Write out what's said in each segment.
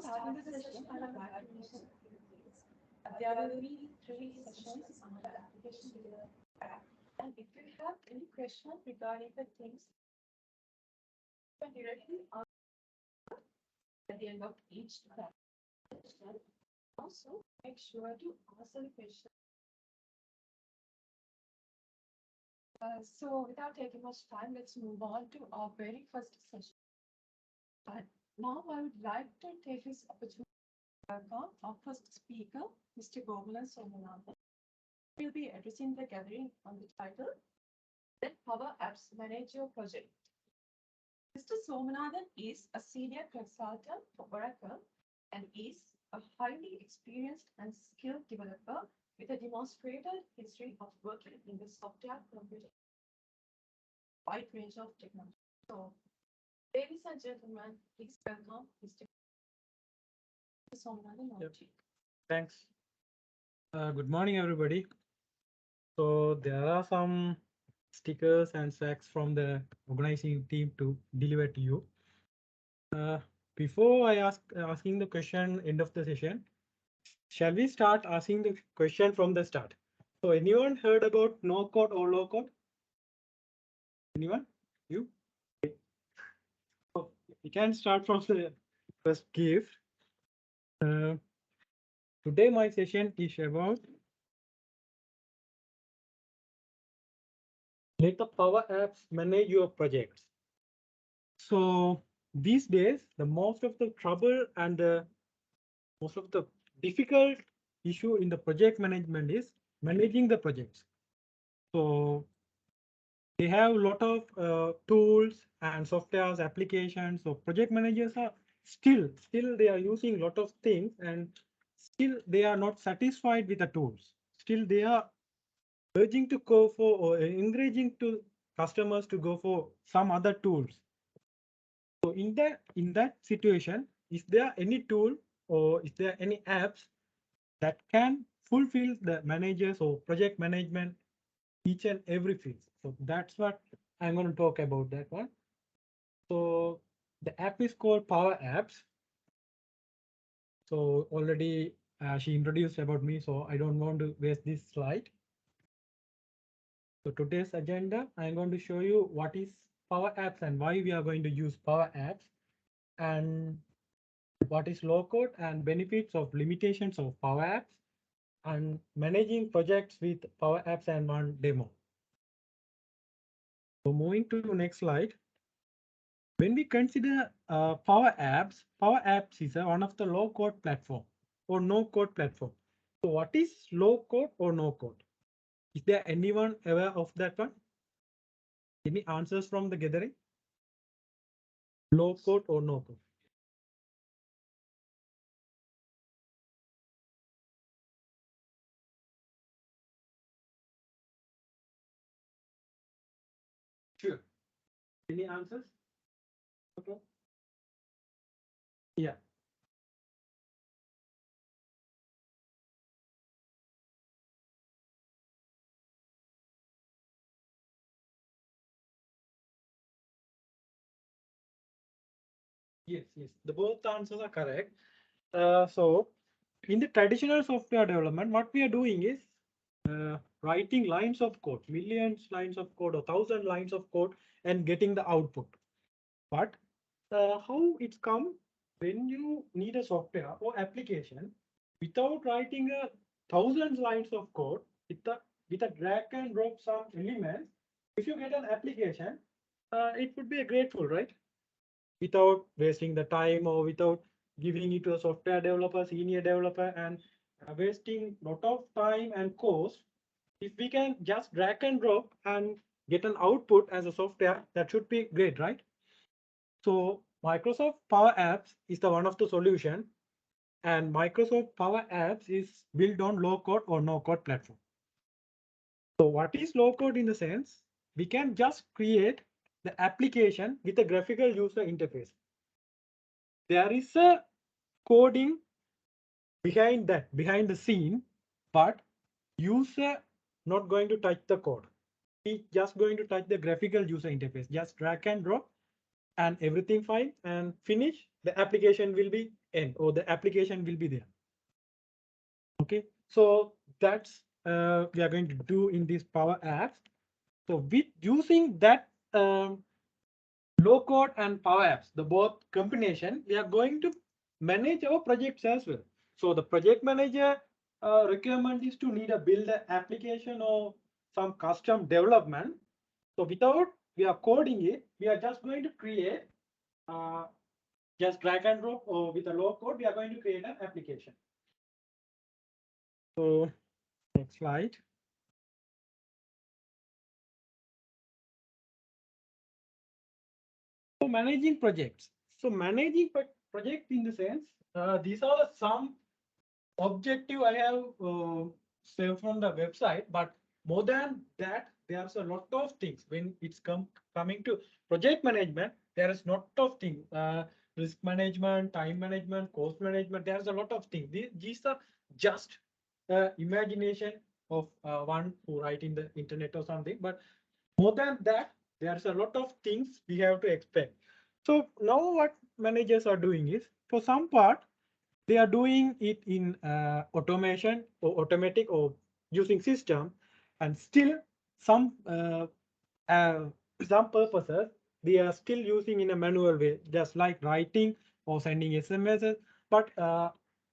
starting the session, I would like to mention there will be 3 sessions on the application development. And if you have any question regarding the things, you can directly ask at the end of each session. Also, make sure to answer the question. So without taking much time, let's move on to our very first session. But now I would like to take this opportunity to welcome our first speaker, Mr. Gohulan Somanathan. We'll be addressing the gathering on the title, Let PowerApps Manage Your Project. Mr. Somanathan is a senior consultant for Oracle and is a highly experienced and skilled developer with a demonstrated history of working in the software computing wide range of technology. So, ladies and gentlemen, please welcome Mr. Somanathan. Yep. Thanks. Good morning, everybody. So there are some stickers and facts from the organizing team to deliver to you. Before I asking the question end of the session, shall we start asking the question from the start? So anyone heard about no code or low code? Anyone? You? So we can start from the first gift. Today my session is about let the PowerApps manage your projects. So these days, the most of the trouble and the most of the difficult issue in the project management is managing the projects. So they have a lot of tools and softwares, applications. So project managers are still they are using a lot of things and still they are not satisfied with the tools. Still they are urging to go for or encouraging to customers to go for some other tools. So in that situation, is there any tool or is there any apps that can fulfill the managers or project management each and every field? So that's what I'm going to talk about that one. So the app is called PowerApps. So already she introduced about me, so I don't want to waste this slide. So today's agenda, I'm going to show you what is PowerApps and why we are going to use PowerApps and what is low code and benefits of limitations of PowerApps and managing projects with PowerApps and one demo. So moving to the next slide. When we consider PowerApps is one of the low code platform or no code platform. So what is low code or no code? Is there anyone aware of that one? Any answers from the gathering? Low code or no code? Sure. Any answers? Okay. Yeah. Yes, the both answers are correct. So in the traditional software development, what we are doing is writing lines of code, millions lines of code or 1,000 lines of code and getting the output. But how it's come when you need a software or application without writing 1,000 lines of code with a drag and drop some elements, if you get an application, it would be grateful, right? Without wasting the time or without giving it to a software developer, senior developer, and wasting a lot of time and cost. If we can just drag and drop and get an output as a software, that should be great, right? So Microsoft Power Apps is the one of the solution, and Microsoft Power Apps is built on low code or no code platform. So what is low code in the sense? We can just create the application with a graphical user interface. There is a coding behind the scene, but user not going to touch the code. He's just going to touch the graphical user interface, just drag and drop and everything fine and finish. The application will be end, or the application will be there. Okay, so that's we are going to do in this Power Apps. So with using that low code and Power Apps, the both combination, we are going to manage our projects as well. So the project manager requirement is to need a build an application or some custom development. So without we are coding it, we are just going to create just drag and drop, or with a low code, we are going to create an application. So next slide. So managing projects. So managing project in the sense, these are some objective I have saved from the website, but more than that, there's a lot of things when it's coming to project management. There is lot of things, risk management, time management, cost management. There's a lot of things. These are just imagination of one who write in the internet or something, but more than that, there's a lot of things we have to expect. So now what managers are doing is, for some part, they are doing it in automation or automatic or using system, and still some uh, some purposes they are still using in a manual way, just like writing or sending SMSs. But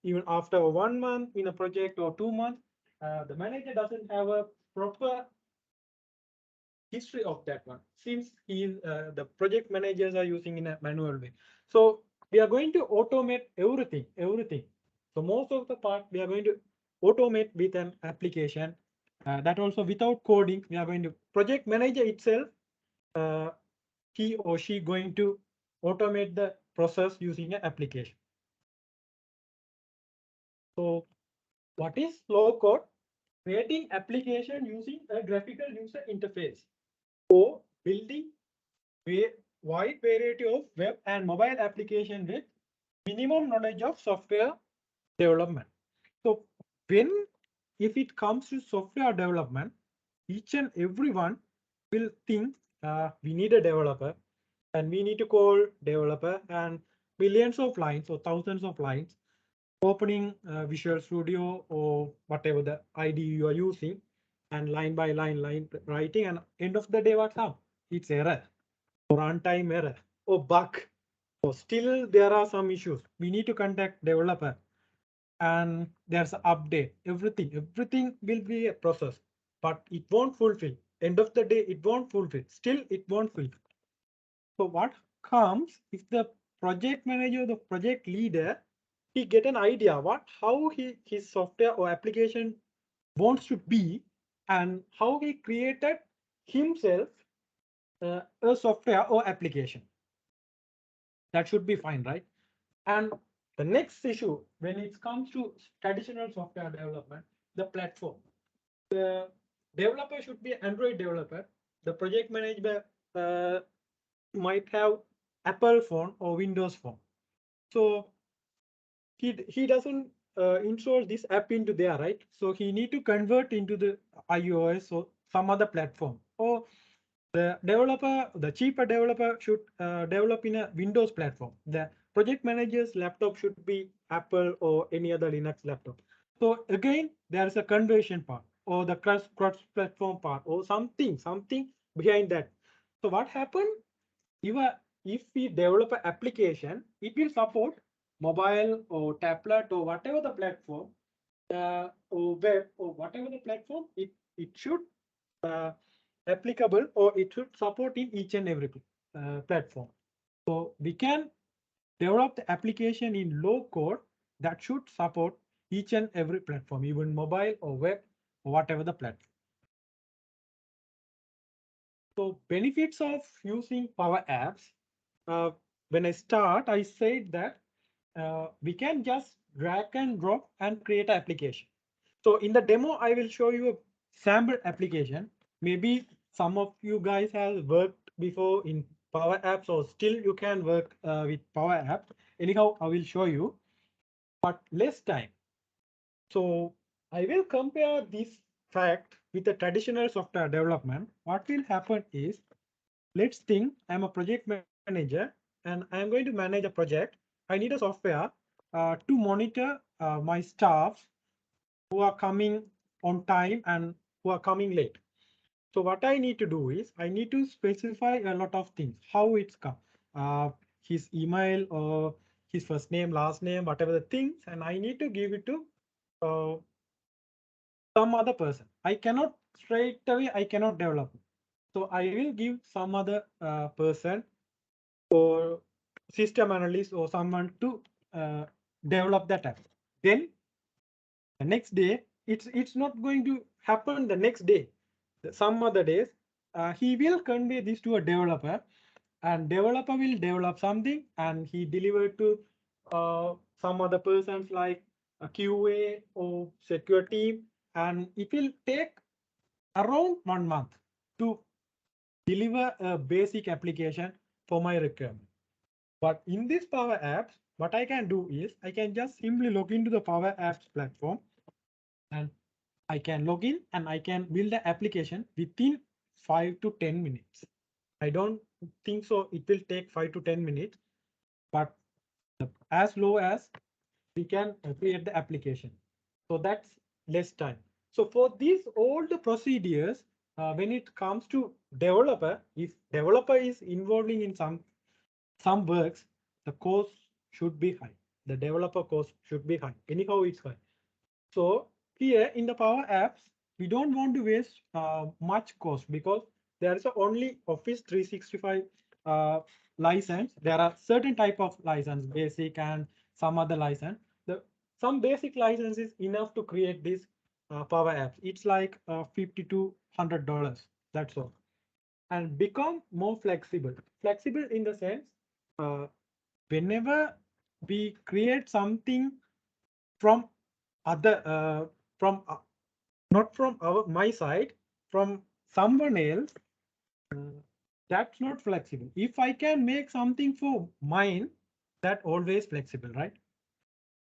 even after 1 month in a project or 2 months, the manager doesn't have a proper history of that one, since the project managers are using in a manual way. So we are going to automate everything. So most of the part we are going to automate with an application, that also without coding. We are going to project manager itself, uh, he or she going to automate the process using an application. So what is low code? Creating application using a graphical user interface, or building a wide variety of web and mobile application with minimum knowledge of software development. So if it comes to software development, each and everyone will think we need a developer, and we need to call developer and millions of lines or thousands of lines, opening Visual Studio or whatever the IDE you are using, and line by line writing, and end of the day what's up? It's error, or runtime error, or bug. So still there are some issues. We need to contact developer, and there's an update. Everything will be a process, but it won't fulfill. End of the day, it won't fulfill. Still, it won't fulfill. So what comes if the project manager, the project leader, he get an idea how his software or application wants to be, and how he created himself a software or application. That should be fine, right? And the next issue when it comes to traditional software development, the platform. The developer should be Android developer. The project manager might have Apple phone or Windows phone. So he doesn't install this app into there, right? So he need to convert into the iOS or some other platform. Or the cheaper developer should develop in a Windows platform. The project manager's laptop should be Apple or any other Linux laptop. So again, there is a conversion part, or the cross-platform part, or something behind that. So what happened? If we develop an application, it will support mobile or tablet or whatever the platform, or web or whatever the platform, it should uh, applicable, or it should support in each and every platform. So we can develop the application in low code that should support each and every platform, even mobile or web or whatever the platform. So benefits of using Power Apps. When I start, I said that we can just drag and drop and create an application. So in the demo, I will show you a sample application. Maybe some of you guys have worked before in Power Apps, or still you can work with Power Apps. Anyhow, I will show you, but less time. So I will compare this fact with the traditional software development. What will happen is, let's think I'm a project manager and I'm going to manage a project. I need a software to monitor my staff who are coming on time and who are coming late. So what I need to do is I need to specify a lot of things, how it's come, his email or his first name, last name, whatever the things, and I need to give it to uh, some other person. I cannot straight away, I cannot develop. So I will give some other person or system analyst or someone to develop that app. Then the next day, it's not going to happen the next day. Some other days, he will convey this to a developer, and developer will develop something and he deliver to some other persons like a QA or secure team, and it will take around 1 month to deliver a basic application for my requirement. But in this Power Apps, what I can do is I can just simply log into the Power Apps platform, and I can log in and I can build the application within 5 to 10 minutes. I don't think so it will take 5 to 10 minutes, but as low as we can create the application. So that's less time. So for these all the procedures, when it comes to developer, if developer is involving in some works, the cost should be high. The developer cost should be high. Anyhow, it's high. So here in the Power Apps, we don't want to waste much cost because there is only Office 365 license. There are certain type of license, basic and some other license. Some basic license is enough to create this Power Apps. It's like $50 to $100. That's all. And become more flexible. Flexible in the sense, uh, whenever we create something from other from not from my side, from someone else, uh, that's not flexible. If I can make something for mine, that always flexible, right?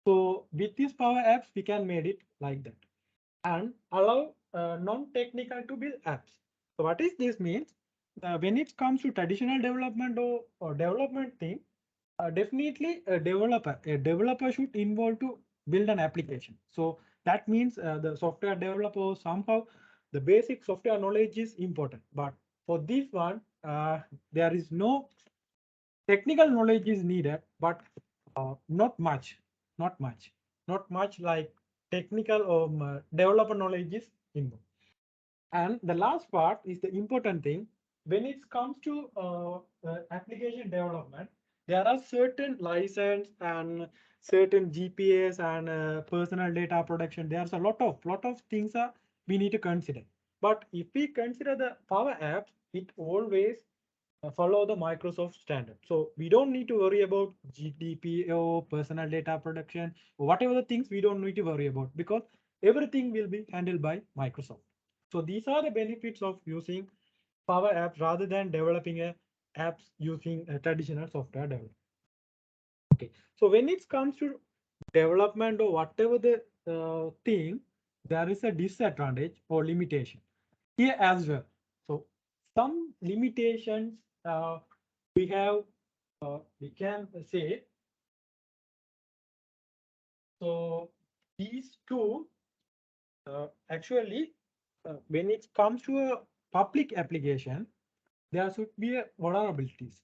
So with these Power Apps we can make it like that and allow non-technical to build apps. So what is this means, when it comes to traditional development or development thing, definitely a developer should involve to build an application. So that means the software developer somehow the basic software knowledge is important. But for this one, there is no technical knowledge is needed, but not much, not much, not much like technical or developer knowledge is involved. And the last part is the important thing. When it comes to application development, there are certain license and certain GPS and personal data protection. There's a lot of things are we need to consider. But if we consider the Power Apps, it always follow the Microsoft standard. So we don't need to worry about GDPR, personal data protection, or whatever the things we don't need to worry about because everything will be handled by Microsoft. So these are the benefits of using Power Apps rather than developing a apps using a traditional software development. Okay, so when it comes to development or whatever the thing, there is a disadvantage or limitation here as well. So some limitations we have, we can say, so these two actually, when it comes to a public application, there should be a vulnerabilities.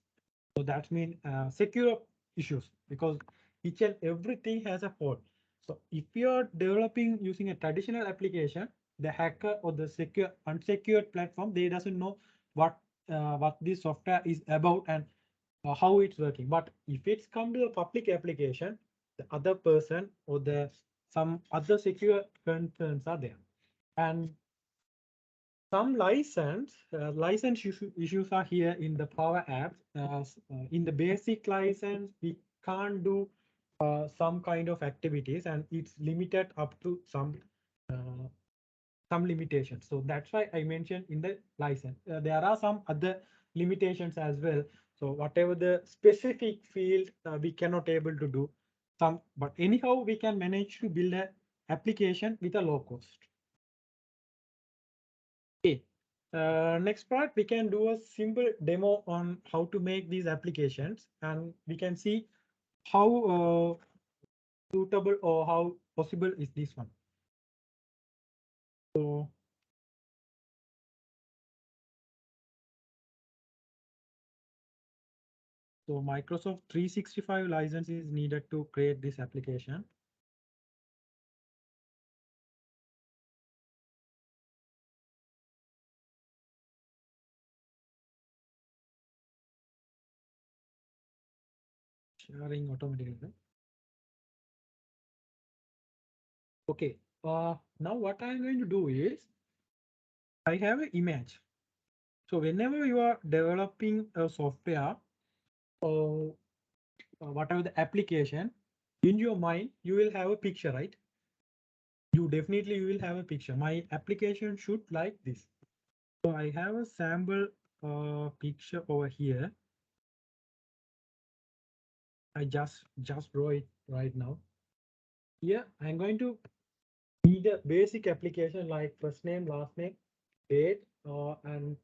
So that means secure issues because each and everything has a fault. So if you are developing using a traditional application, the hacker or the secure unsecured platform, they doesn't know what this software is about and how it's working. But if it's come to a public application, the other person or the some other secure concerns are there. And some license issues are here in the Power Apps. In the basic license, we can't do some kind of activities, and it's limited up to some limitations. So that's why I mentioned in the license. There are some other limitations as well. So whatever the specific field, we cannot able to do some, but anyhow we can manage to build a application with a low cost. Okay. Next part, we can do a simple demo on how to make these applications, and we can see how suitable or how possible is this one. So Microsoft 365 license is needed to create this application. Sharing automatically. Okay. Now what I'm going to do is I have an image. So whenever you are developing a software or whatever the application, in your mind you will have a picture, right? You will have a picture. My application should like this. So I have a sample picture over here. I just draw it right now. Here I'm going to need a basic application like first name, last name, date, and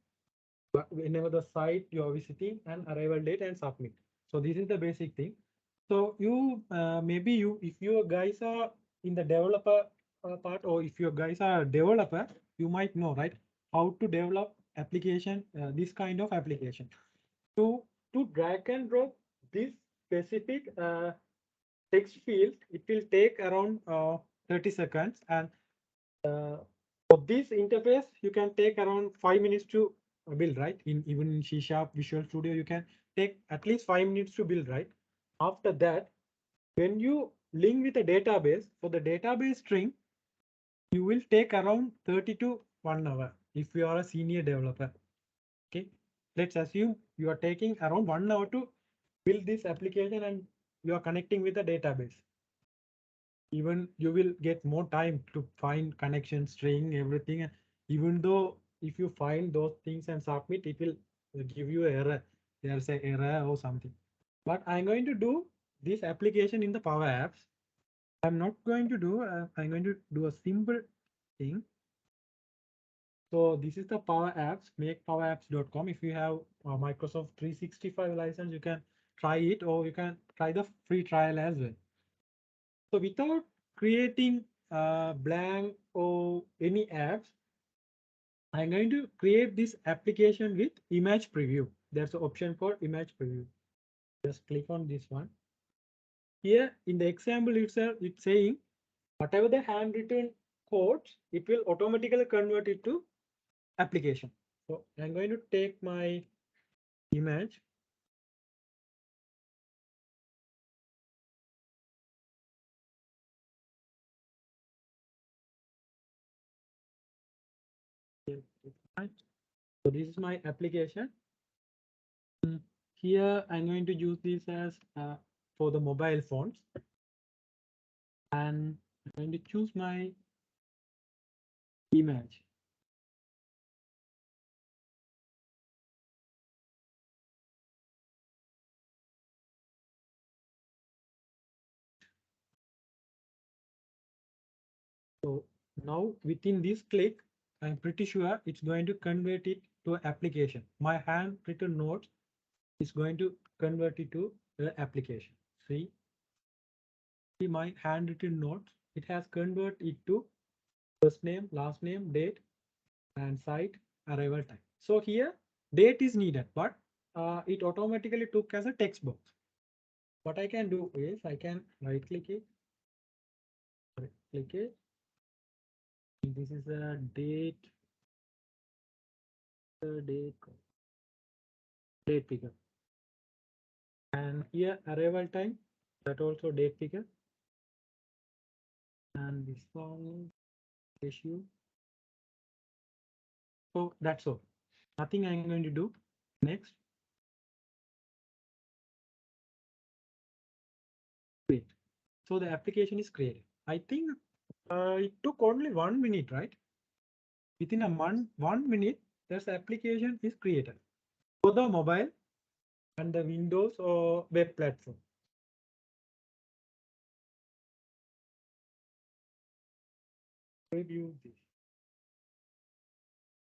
whenever the site you are visiting, and arrival date and submit. So this is the basic thing. So you maybe you if you guys are in the developer part, or if you guys are a developer, you might know, right, how to develop application, this kind of application. To drag and drop this specific text field, it will take around 30 seconds, and uh, for this interface, you can take around 5 minutes to build, right? Even in C Sharp Visual Studio, you can take at least 5 minutes to build, right? After that, when you link with a database, for the database string, you will take around 30 to 1 hour if you are a senior developer. Okay, let's assume you are taking around 1 hour to build this application and you are connecting with a database. Even you will get more time to find connection string, everything. And even though if you find those things and submit, it will give you error. There's a error or something. But I'm going to do this application in the Power Apps. I'm not going to do, I'm going to do a simple thing. So this is the Power Apps, make powerapps.com. If you have a Microsoft 365 license, you can try it, or you can try the free trial as well. So without creating blank or any apps, I'm going to create this application with image preview. There's an option for image preview. Just click on this one. Here in the example itself, it's saying whatever the handwritten codes, it will automatically convert it to application. So I'm going to take my image. So this is my application. Here I'm going to use this as for the mobile phones, and I'm going to choose my image. So now within this click, I'm pretty sure it's going to convert it to an application. My handwritten notes is going to convert it to the application. See my handwritten notes, it has converted it to first name, last name, date, and site, arrival time. So here date is needed, but it automatically took as a text box. What I can do is I can right click it, click it. This is a date, date picker. And here arrival time, that also date picker. And this one issue. So that's all. Nothing I'm going to do. Next. Wait. So the application is created. I think it took only 1 minute, right? Within a month, 1 minute, this application is created for the mobile and the Windows or web platform. Review this.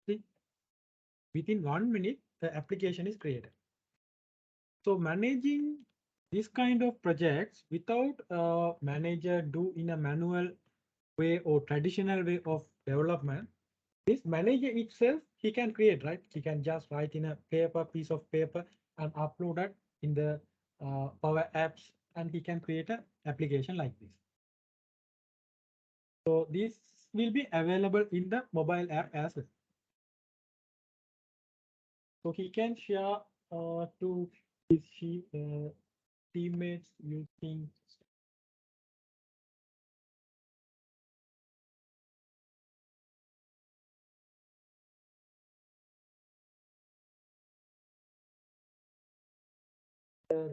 See, within 1 minute, the application is created. So managing This kind of projects without a manager do in a manual way or traditional way of development, this manager itself he can create, right? He can just write in a piece of paper and upload it in the Power Apps, and he can create an application like this. So this will be available in the mobile app as well. So he can share to his teammates using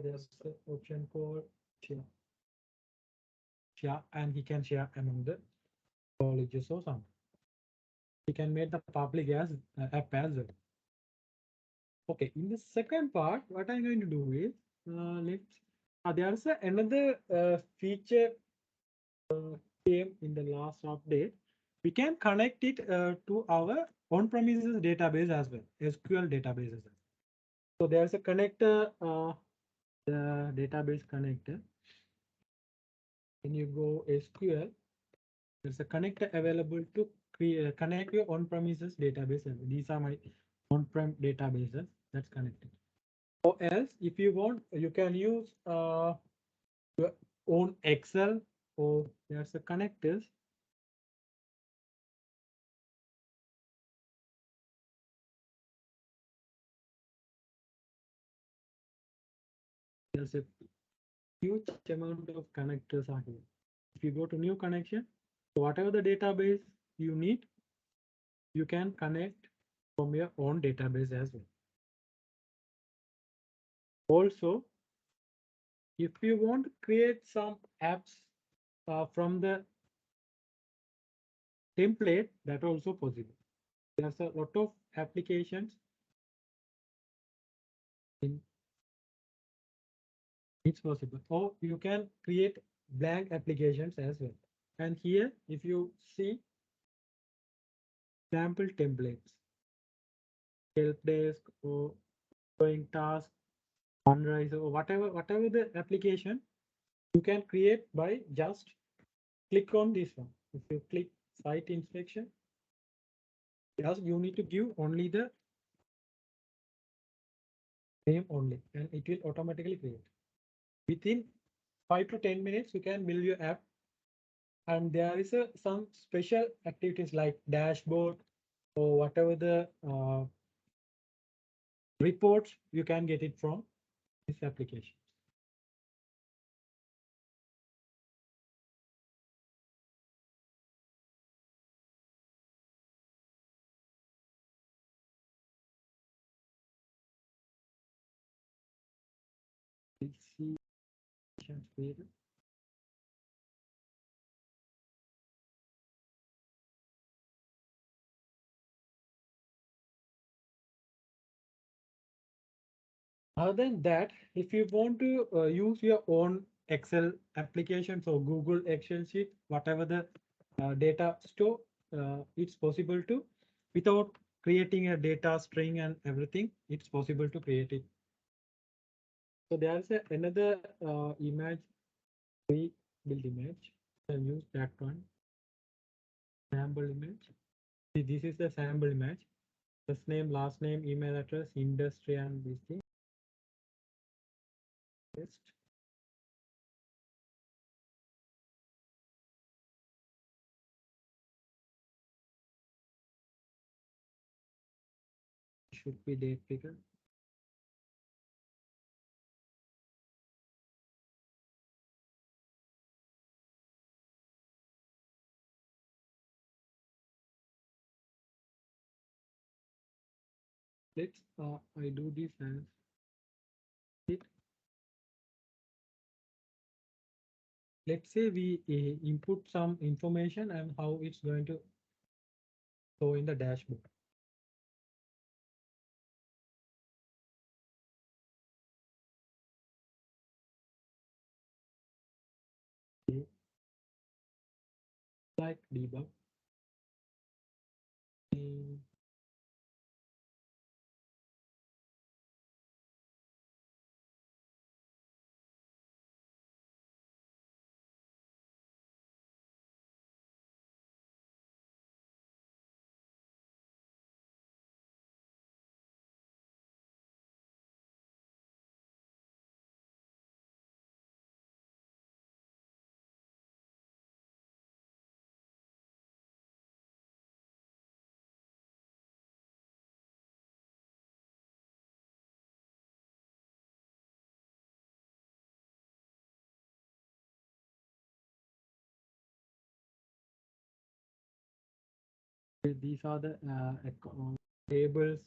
there's an option called share. Share, and he can share among the colleges or something. He can make the public as app as well. Okay, in the second part, what I'm going to do is there's another feature came in the last update. We can connect it to our on-premises database as well, SQL databases. So there's a connector, the database connector. When you go SQL, there's a connector available to connect your on-premises database. These are my on-prem databases that's connected. Or else, if you want, you can use your own Excel, or there's a connectors. There's a huge amount of connectors are here. If you go to new connection, so whatever the database you need, you can connect from your own database as well. Also, if you want to create some apps from the template, that also possible. There's a lot of applications in it's possible. Or you can create blank applications as well. And here, if you see sample templates, help desk or doing task, sunrise or whatever the application, you can create by just click on this one. If you click site inspection, just you need to give only the name only, and it will automatically create. Within 5 to 10 minutes, you can build your app. And there is some special activities like dashboard or whatever the reports, you can get it from this application. Let's see. Other than that, if you want to use your own Excel applications or Google Excel sheet, whatever the data store, it's possible to, without creating a data string and everything, it's possible to create it. So there's another image, build image, and use that one, sample image. See, this is the sample image, first name, last name, email address, industry, and this thing. Should be date figure. Let's I do this as it. Let's say we input some information and how it's going to show in the dashboard. Like debug. These are the tables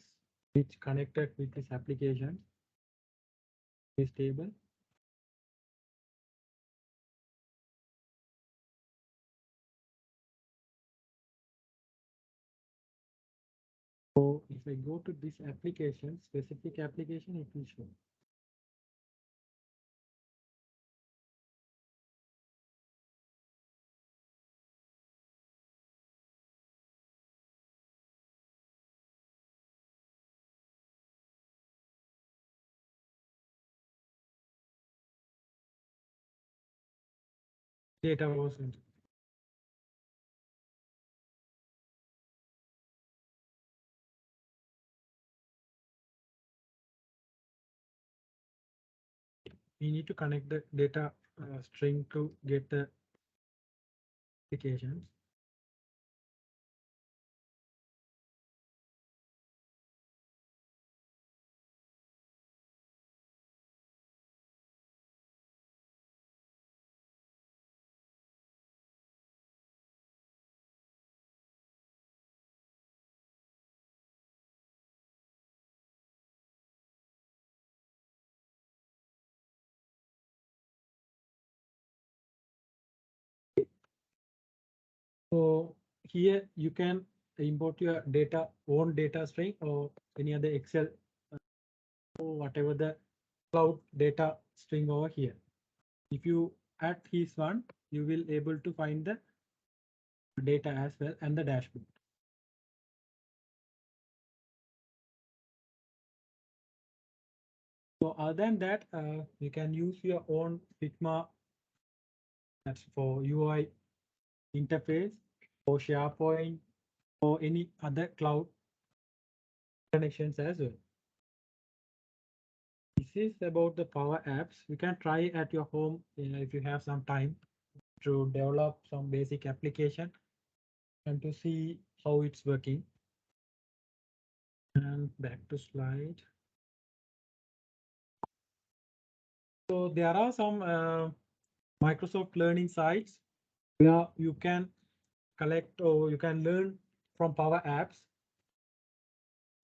which connected with this application. This table. So if I go to this application, specific application, it will show. Data was entered. We need to connect the data string to get the applications. So here you can import your data own data string or any other Excel or whatever the cloud data string over here. If you add this one, you will able to find the data as well and the dashboard. So other than that, you can use your own Figma. That's for UI interface or SharePoint or any other cloud connections as well. This is about the Power Apps. You can try at your home if you have some time to develop some basic application and to see how it's working. And back to slide. So there are some Microsoft learning sites where you can collect or you can learn from Power Apps.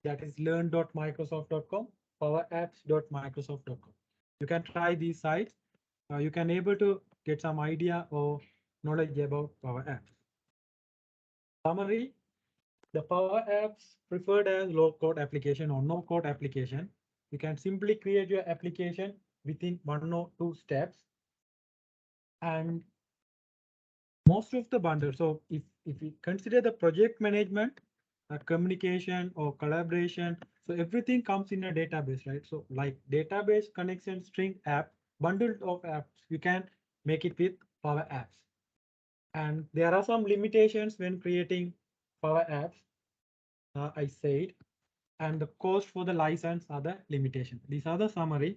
That is learn.microsoft.com, powerapps.microsoft.com. You can try these sites. You can able to get some idea or knowledge about Power Apps. Summary, the Power Apps preferred as low code application or no code application. You can simply create your application within 1 or 2 steps. And most of the bundles. So if we consider the project management, communication or collaboration, so everything comes in a database, right? So like database connection string app, bundle of apps, you can make it with Power Apps. And there are some limitations when creating Power Apps, I said, and the cost for the license are the limitation. These are the summary.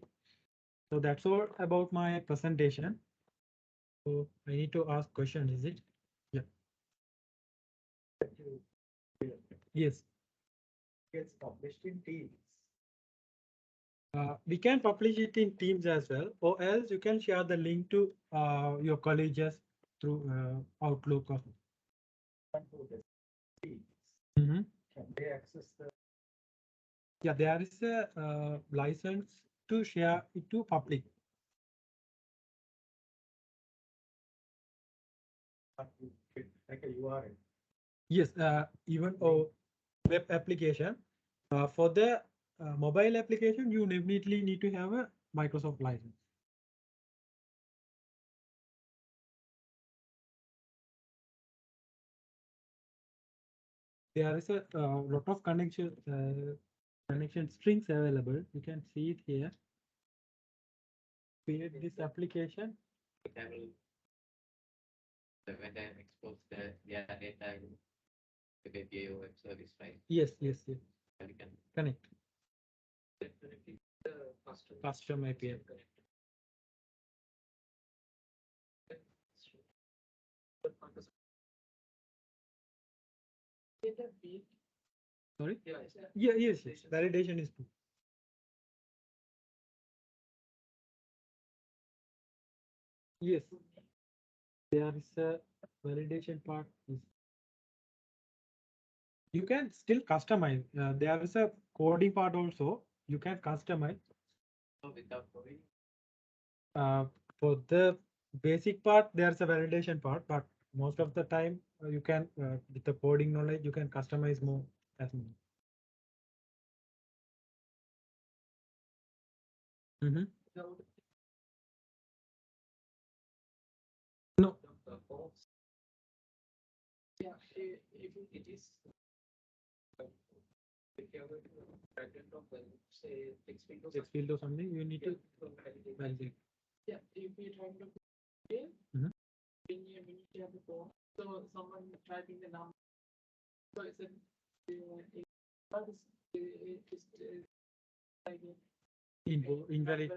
So that's all about my presentation. So I need to ask question, is it? Yeah. Yes. Gets published in Teams. We can publish it in Teams as well, or else you can share the link to your colleges through Outlook. Or Mhm. Can they access the? Yeah, there is a license to share it to public. Like a URL. Yes, even web application. For the mobile application, you definitely need to have a Microsoft license. There is a lot of connection strings available. You can see it here. Create this application. When I expose their data in the API web service, right? Yes, yes, yes. We can Connect. definitely the Custom API. Sorry? Yeah, yes, yes. Validation is true. Yes. There is a validation part is You can still customize. There is a coding part also. You can customize. So without coding, For the basic part, there's a validation part, but most of the time you can, with the coding knowledge, you can customize more as well. Mhm. No, the forms, Yeah, if it is if you have a pattern of say text field or text field or something, you need to validate. validate. yeah, if we try to when Mhm. you have the form, so someone typing the number, so it's a what is like Invalid,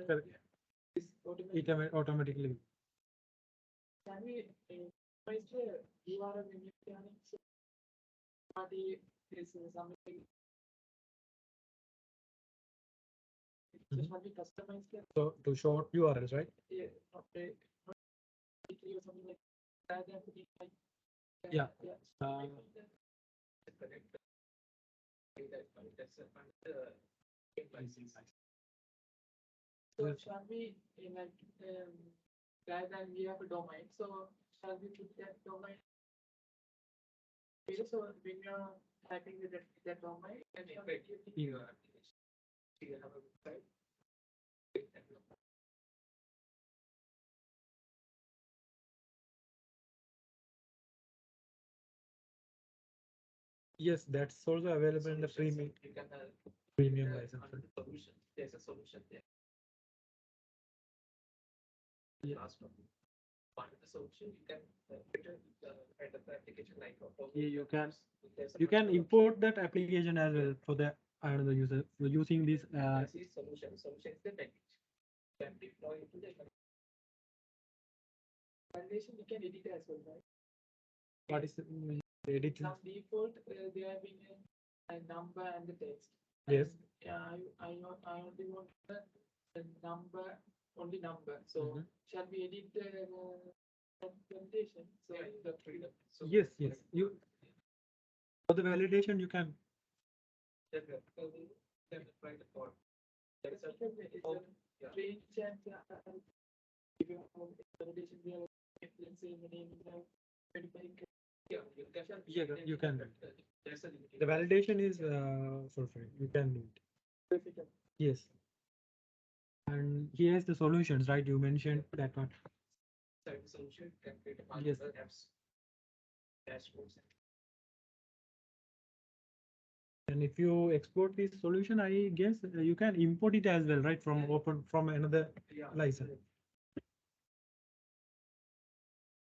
is it automatically. can we place the URL in your party is something just want to customize it. So to short URLs, right? Yeah, okay. Or something like that. Like, Yeah. yeah. So shall we like rather than we have a domain, so shall we put that domain? So when you're typing with that domain, and shall we give the Your application. Do you have a website? Yes, that's also available in the premium You can premium license. under the solution. There's a solution there. Yeah. Last one. Under the solution, you can put kind of application like Yeah, you can. There's a You can particular import that application as well for the another user using this. this is solution. Solution is the package. You can deploy it to the validation, we can edit as well, right? What is edit? Some default, they are being a number and the text. Yes. Yeah, I only want the number, only number. So Mhm. shall we edit the validation? So the freedom. So Yes, yes. You for the validation you can. then try the code. There is a yeah. range and if you have validation, we have let's say the name is 25. Yeah, Yeah, you can. There's a limit. The validation is for free. You can do it. Yes. And here's the solutions, right? You mentioned that one. Solution can create Yes. multiple apps, dashboards. And if you export this solution, I guess you can import it as well, right? From open from another Yeah. license.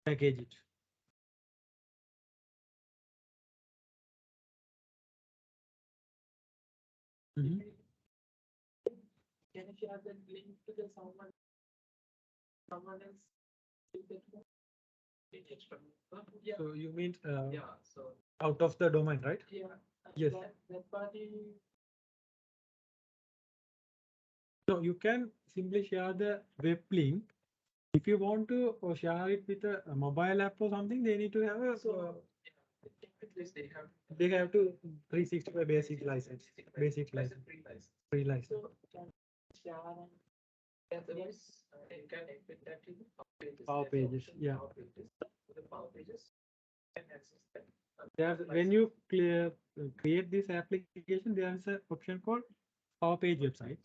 Package it. Mhm. Can you share the link to the someone else? With that one? Extra. Yeah, So you mean Yeah, so out of the domain, right? yeah. Yes. That party. So you can simply share the web link. If you want to share it with a mobile app or something, they need to have a. So at least They have to 365 basic license. Basic license. free license. Free license. So can share and Otherwise, you can embed that in Power Pages, yeah. Power Pages. The Power Pages can access that. There's when you create this application, there is an option called Power Page website.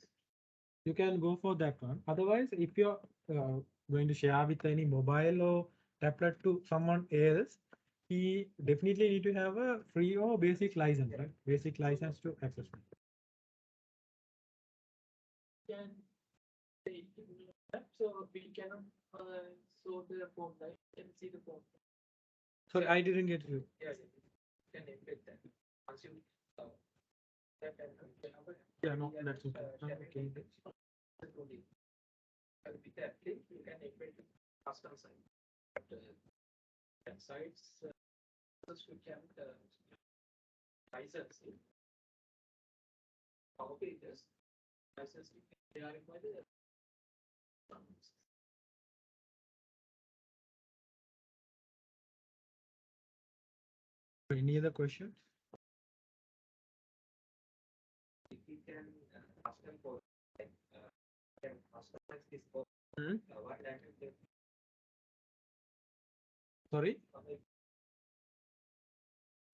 You can go for that one. Otherwise, if you're going to share with any mobile or tablet to someone else, he definitely need to have a free or basic license, right? Basic license to access it. can say so we cannot show the form, right? Can see the form. Sorry, I didn't get you. Yeah, you can embed that. Once you that Yeah, no, that's okay. share Okay. it with that link, you can embed it custom site. But sites you can license it. Power Pages license they are required. Any other questions? can custom code, like, can customize this code. Hmm? What language they Sorry,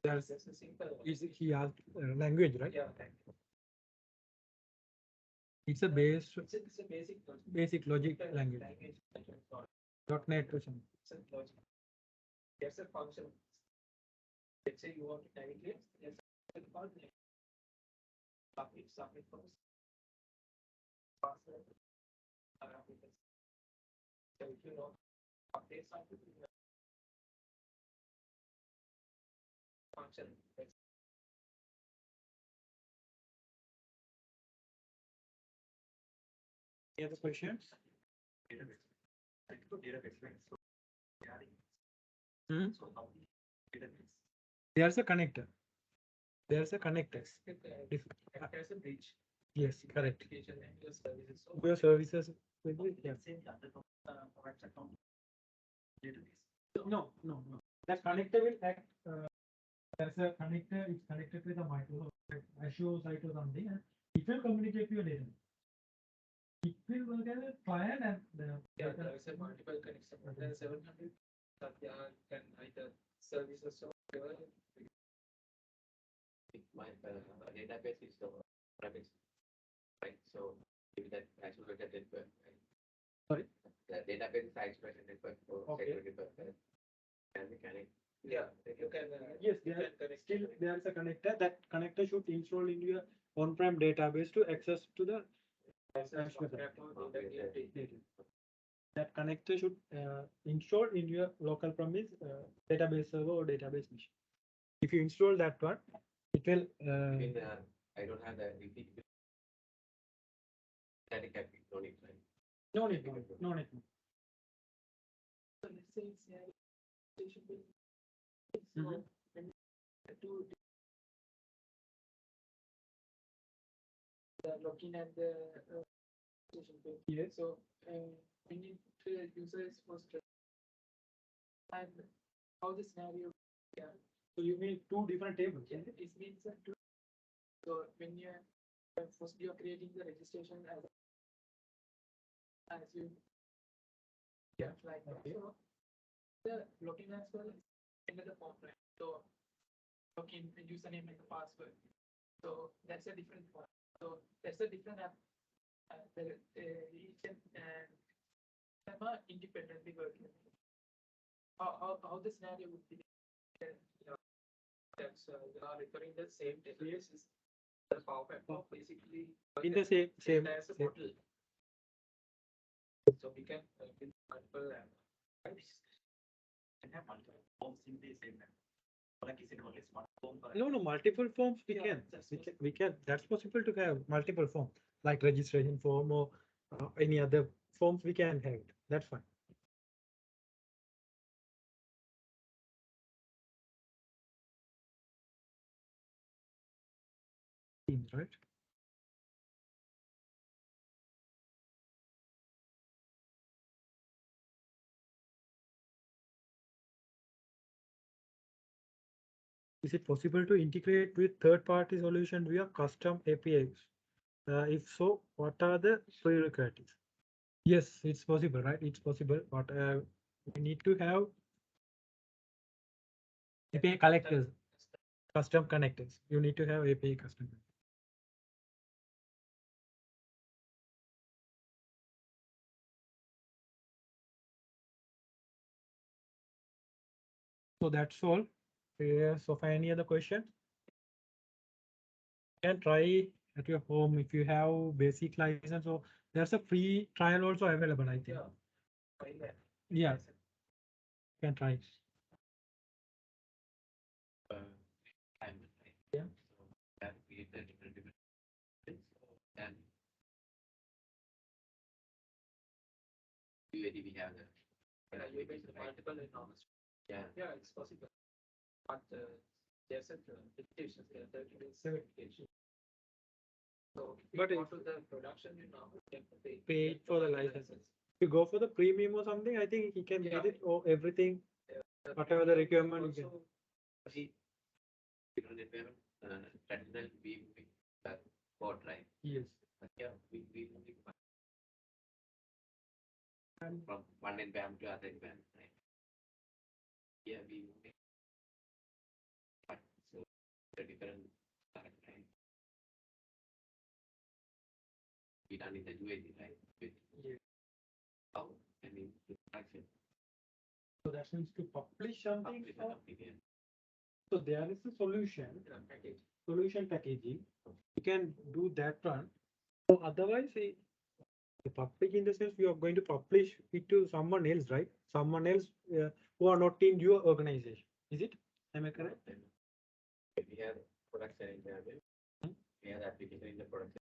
there's Just a simple one. is he asked language, right? Yeah, language. It's a base It's a basic logic. basic logic Simple language. It's not- .NET or something. it's a logic. There's a function. Let's say you want to navigate, there's a called submit first. Password. So if you know update something, function. Any other questions? Database. I put database, right? So, Hmm? so how the database. There's a connector. There's a connector. If- There's a bridge. Yes, correct. Application and your services. So Your services will be, yeah. same the other provides account database. No. That connector will act, there's a connector, it's connected with a Microsoft Azure site or something, and it will communicate to your data. It will work as a client and the. Yeah, there is a multiple connection. There are 700 that can either services or whatever. My database is the database, right? So if that isolated network, right? Sorry? The database is isolated network for Okay. security purpose. Can we connect? Yeah, you can. Yes, you there can connect. still there's a connector. That connector should install into your on-prem database to access to the Access Azure to data. That connector should install in your local premise database server or database machine. If you install that one, it will. I mean, I don't have the repeat. Static copy, no need, right? No need. So let's say it's a station bill. Mhm. So when you do the login and the station bill. Yes. So we need to users first and how the scenario. Yeah. So you need two different tables. Yeah, it means that so when you're first you're creating the registration as you Yeah, like that. okay. So the login as well into the form, right? So login, the username and the password. So that's a different one. So that's a different app. Each and them are independently working. How the scenario would be. That's they are referring the same databases. The PowerApps basically In the same. as a same. model. So we can build multiple apps. Can have multiple forms in the same app. Like is it only one form? No, multiple forms we Yeah, can. that's We can. That's possible to have multiple forms, like registration form or any other forms we can have. That's fine. Teams, right? Is it possible to integrate with third-party solution via custom APIs? If so, what are the prerequisites? Yes, it's possible, right? It's possible, but we need to have API collectors, custom connectors. You need to have API custom. So that's all. So for any other question, you can try at your home if you have basic license. So there's a free trial also available, I think. Yeah. Fine, yeah. Yeah, you can try. I'm Yeah. So that create the different things. And UAD we have the. You make the multiple enormous. Yeah. Yeah, it's possible. But there's a limitation, there is certification. So if But you go to the production, you know, you have to Pay for the license. If you go for the premium or something, I think he can get Yeah. it or everything, whatever the requirement you can. Also, See, different environment, traditional we, code, right? Yes. But yeah, we only from one environment to other environment, right? Yeah, we make but so the different right? We done in the UAG, right? With Yes. how I mean production. So that means to publish something. Publish and application. So there is a solution. Package. Solution packaging. You can do that one. So otherwise, the public in the sense we are going to publish it to someone else, right? Someone else who are not in your organization. Is it? Am I correct? We have production environment. We have application in the production.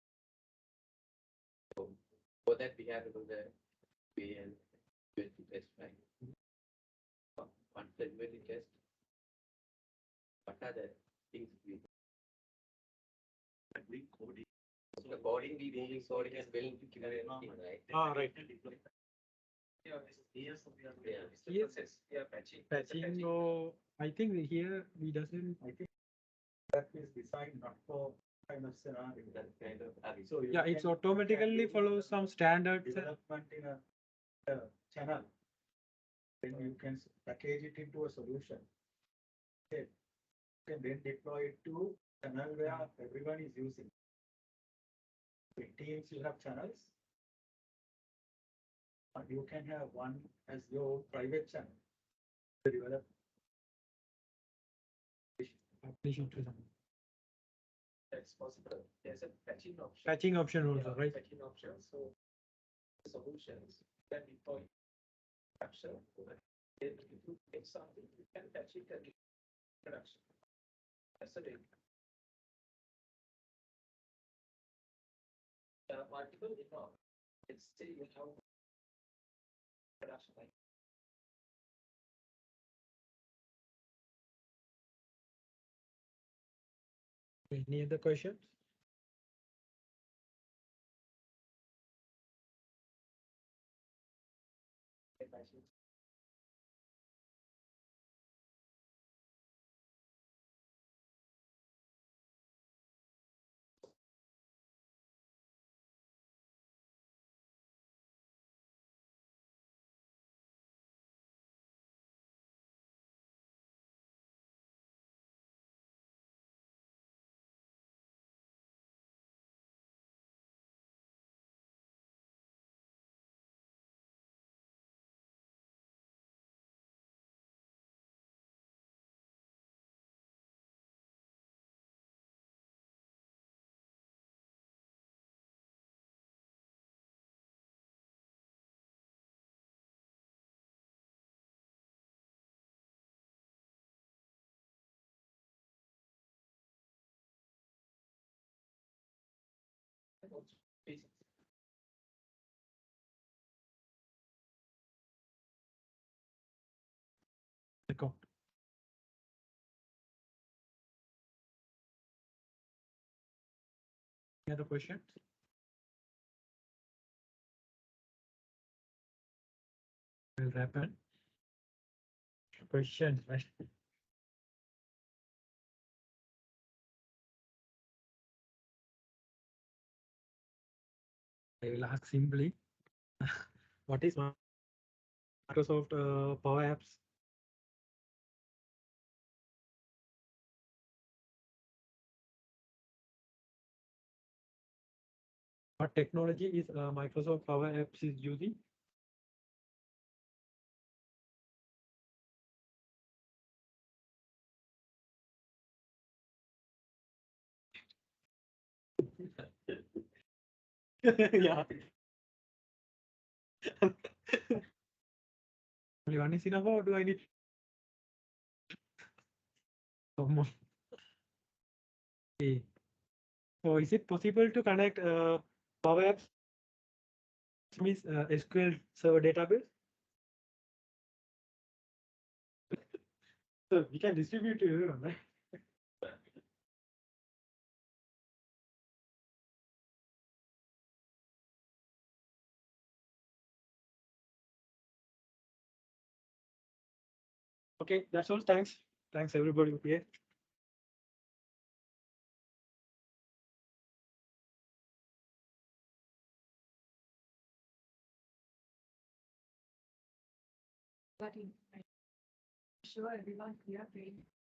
So for that we have to do the way and UAT test, right? Once the UAT test, what are the things we coding? The coding we moving coding and building right? Ah, right. Yeah, Yes. Yes. yeah, patching. Patching. So I think here we doesn't. I think that is designed not for kind of scenario. That kind of So you Yeah, it's can- automatically follows some standards. development in a channel. Then you can package it into a solution. Okay. You can then deploy it to channel where everyone is using. In teams you have channels. But you can have one as your private channel. To develop. Application to them. That's possible. There's a patching option. Patching option also, Yeah, right? patching option. So solutions can deploy production. Then if you get something, you can patch it and production. That's the way. Multiple, let's say you have production like Any other questions? patching. Basics. Account. Any other questions? Will happen. Questions, right? I will ask simply, what is Microsoft Power Apps? What technology is Microsoft Power Apps is using? Yeah. Only one is enough, or do I need some more? Okay. So is it possible to connect Power Apps means SQL Server database? So we can distribute to everyone, right? Okay, that's all. Thanks. Thanks everybody here. that information. Sure, everyone clear page.